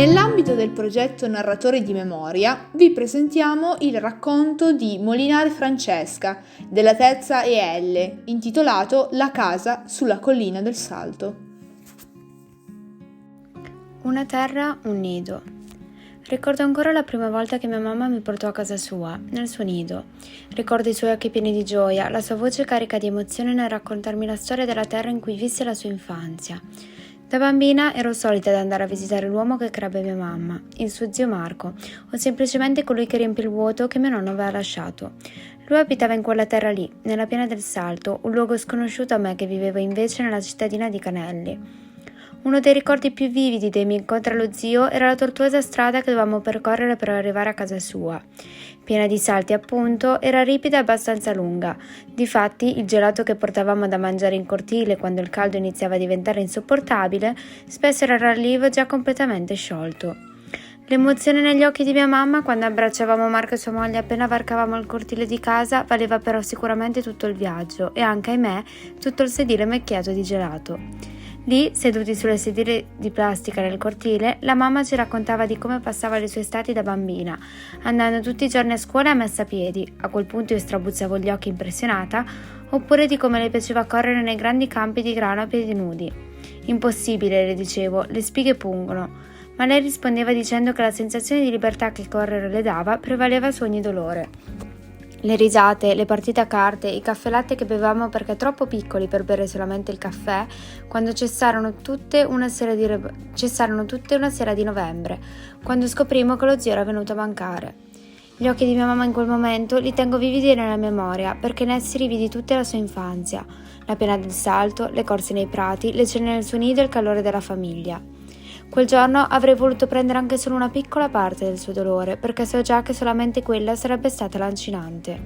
Nell'ambito del progetto Narratori di Memoria vi presentiamo il racconto di Molinari Francesca della Terza EL, intitolato La casa sulla collina del Salto. Una terra, un nido. Ricordo ancora la prima volta che mia mamma mi portò a casa sua, nel suo nido. Ricordo i suoi occhi pieni di gioia, la sua voce carica di emozione nel raccontarmi la storia della terra in cui visse la sua infanzia. Da bambina ero solita ad andare a visitare l'uomo che crebbe mia mamma, il suo zio Marco, o semplicemente colui che riempì il vuoto che mio nonno aveva lasciato. Lui abitava in quella terra lì, nella piana del Salto, un luogo sconosciuto a me che vivevo invece nella cittadina di Canelli. Uno dei ricordi più vividi dei miei incontri allo zio era la tortuosa strada che dovevamo percorrere per arrivare a casa sua. Piena di salti appunto, era ripida e abbastanza lunga. Difatti, il gelato che portavamo da mangiare in cortile quando il caldo iniziava a diventare insopportabile, spesso era rallievo già completamente sciolto. L'emozione negli occhi di mia mamma quando abbracciavamo Marco e sua moglie appena varcavamo il cortile di casa valeva però sicuramente tutto il viaggio e anche, ahimè, tutto il sedile macchiato di gelato. Lì, seduti sulle sedili di plastica nel cortile, la mamma ci raccontava di come passava le sue estati da bambina, andando tutti i giorni a scuola a messa a piedi, a quel punto io strabuzzavo gli occhi impressionata, oppure di come le piaceva correre nei grandi campi di grano a piedi nudi. Impossibile, le dicevo, le spighe pungono, ma lei rispondeva dicendo che la sensazione di libertà che correre le dava prevaleva su ogni dolore. Le risate, le partite a carte, i caffè latte che bevevamo perché troppo piccoli per bere solamente il caffè, quando cessarono tutte una sera di novembre, quando scoprimo che lo zio era venuto a mancare. Gli occhi di mia mamma in quel momento li tengo vividi nella memoria, perché in essi rividi tutta la sua infanzia, la piana del Salto, le corse nei prati, le cene nel suo nido e il calore della famiglia. Quel giorno avrei voluto prendere anche solo una piccola parte del suo dolore, perché so già che solamente quella sarebbe stata lancinante.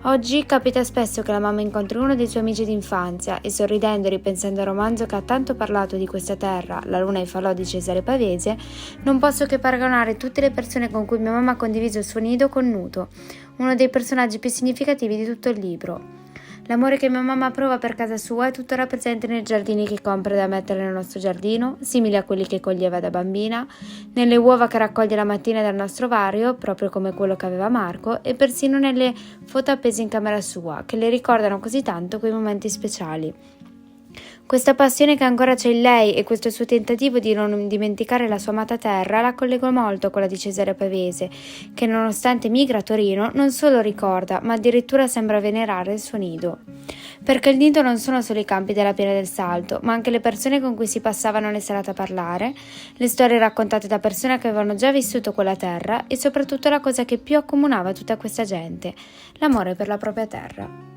Oggi capita spesso che la mamma incontri uno dei suoi amici d'infanzia e sorridendo e ripensando al romanzo che ha tanto parlato di questa terra, La luna e i falò di Cesare Pavese, non posso che paragonare tutte le persone con cui mia mamma ha condiviso il suo nido con Nuto, uno dei personaggi più significativi di tutto il libro. L'amore che mia mamma prova per casa sua è tuttora presente nei giardini che compra da mettere nel nostro giardino, simili a quelli che coglieva da bambina, nelle uova che raccoglie la mattina dal nostro vario, proprio come quello che aveva Marco, e persino nelle foto appese in camera sua, che le ricordano così tanto quei momenti speciali. Questa passione che ancora c'è in lei e questo suo tentativo di non dimenticare la sua amata terra la collego molto a quella di Cesare Pavese, che nonostante migra a Torino non solo ricorda, ma addirittura sembra venerare il suo nido. Perché il nido non sono solo i campi della Piana del Salto, ma anche le persone con cui si passavano le serate a parlare, le storie raccontate da persone che avevano già vissuto quella terra e soprattutto la cosa che più accomunava tutta questa gente, l'amore per la propria terra.